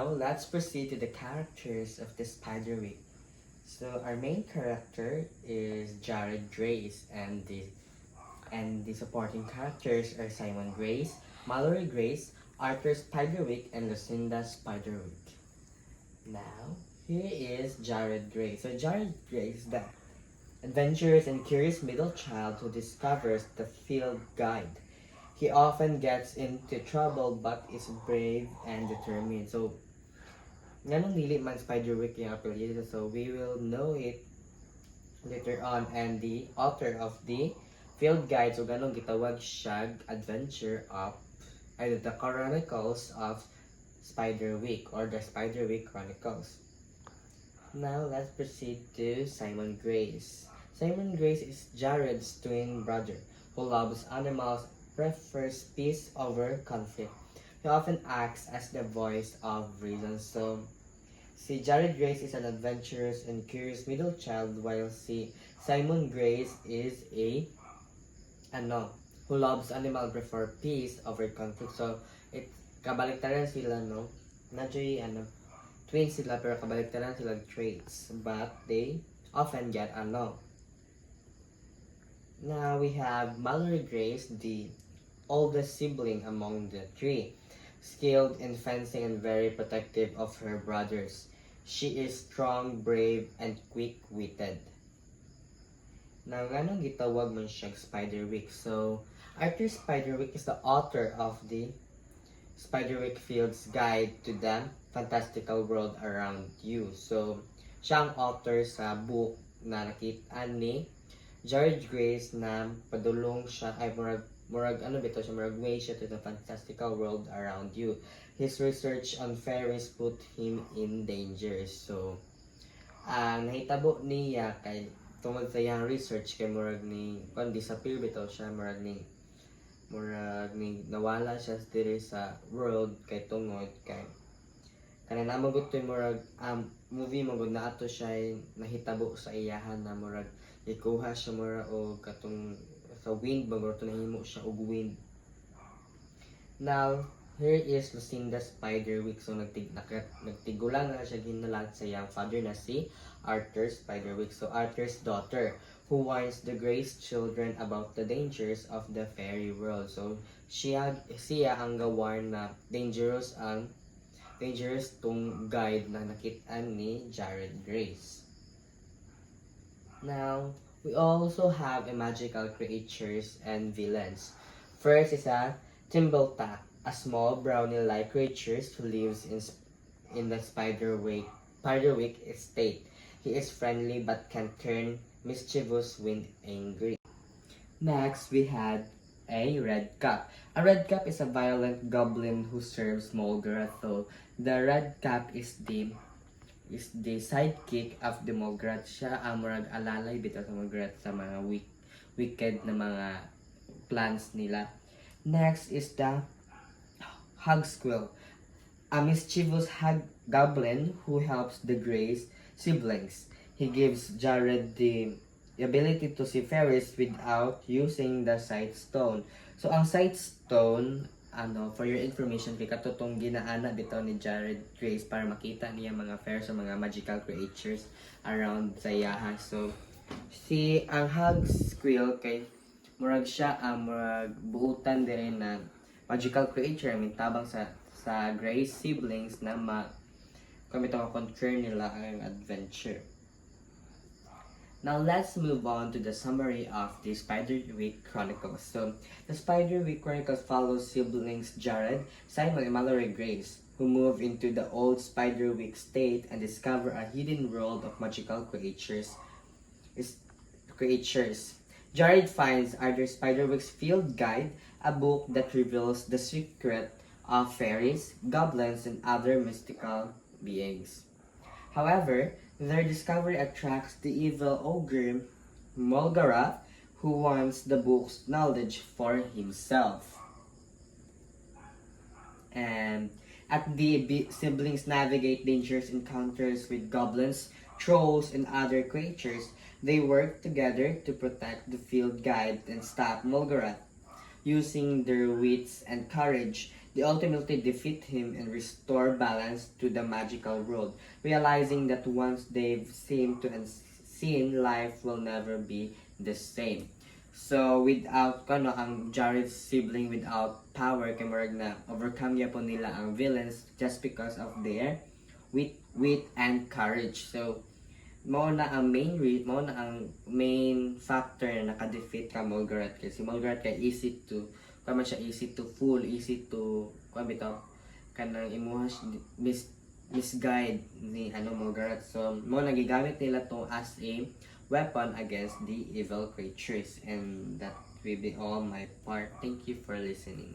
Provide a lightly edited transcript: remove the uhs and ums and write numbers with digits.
Now let's proceed to the characters of the Spiderwick. So our main character is Jared Grace, and the supporting characters are Simon Grace, Mallory Grace, Arthur Spiderwick, and Lucinda Spiderwick. Now here is Jared Grace. So Jared Grace is the adventurous and curious middle child who discovers the field guide. He often gets into trouble but is brave and determined. So nganong dili man Spiderwick yung apelyido, so we will know it later on. And the author of the field guide, so ganong gitawag siya adventure of the Chronicles of Spiderwick or the Spiderwick Chronicles. Now let's proceed to Simon Grace. Simon Grace is Jared's twin brother who loves animals, prefers peace over conflict. He often acts as the voice of reason. So, si Jared Grace is an adventurous and curious middle child, while si Simon Grace is who loves animal, prefer peace over conflict. So, kabaliktaran sila, no? Nadyo'y, twins sila, pero kabaliktaran sila traits. But they often get along. Now, we have Mallory Grace, the oldest sibling among the three, skilled in fencing and very protective of her brothers. She is strong, brave, and quick-witted. Now, ganong gitawag man siyang Spiderwick. So, Arthur Spiderwick is the author of the Spiderwick Field's Guide to the Fantastical World Around You. So, siya ang author sa book na nakita ni Jared Grace na padulong siya ay murag way siya to the fantastical world around you. His research on fairies put him in danger. So, nahitabo niya kay tungod sa iyang research kay murag ni disappear bitaw siya, murag ni nawala siya diri sa world kay tungod kay kanina magot to murag movie magud na ato siya nahitabo sa iyahan na murag ikuha siya mura o katong sa wind bagor to nahimo siya og wind. Now here is Lucinda Spiderwick. So nagtigulang na siya ginalat sa iyang father na si Arthur Spiderwick. So Arthur's daughter who warns the Grace children about the dangers of the fairy world. So siya ang gawarn na dangerous tong guide na nakitaan ni Jared Grace. Now, we also have a magical creatures and villains. First is a Thimbletak, a small brownie-like creature who lives in the Spiderwick estate. He is friendly but can turn mischievous when angry. Next, we had a Red Cap. A Red Cap is a violent goblin who serves Molgrath. So, the Red Cap is the sidekick of the Molgrath. Siya ang murag alalay bitaw sa Molgrath sa mga wicked na mga plans nila. Next is the Hogsquill, a mischievous goblin who helps the Grace siblings. He gives Jared the ability to see fairies without using the Sight Stone. So ang Sight Stone, for your information, kay katutong ginaana bitaw ni Jared Grace para makita niya mga fairies o mga magical creatures around sa iyaha. So si ang Hogsquill kay murag siya ang murag buutan dire na magical creature tabang sa Grace siblings na conquer nila ang adventure. Now let's move on to the summary of the Spiderwick Chronicles. So the Spiderwick Chronicles follows siblings Jared, Simon, and Mallory Grace, who move into the old Spiderwick state and discover a hidden world of magical creatures. Jared finds Arthur Spiderwick's Field Guide, a book that reveals the secret of fairies, goblins, and other mystical beings. However, their discovery attracts the evil ogre Molgarath, who wants the book's knowledge for himself. And at the siblings navigate dangerous encounters with goblins, trolls, and other creatures. They work together to protect the field guide and stop Molgarath. Using their wits and courage, They ultimately defeat him and restore balance to the magical world, realizing that once they've seen, life will never be the same. So without kano ang Jared's sibling without power kay murag na overcome niya po nila ang villains just because of their wit and courage. So mao na ang main factor na naka-defeat ka Mulgaret kay si Mulgaret kay easy to kama siya easy to fool, easy to kuan bitaw kanang imuha misguide ni Mulgaret. So mo nagigamit nila to as a weapon against the evil creatures, and that will be all my part. Thank you for listening.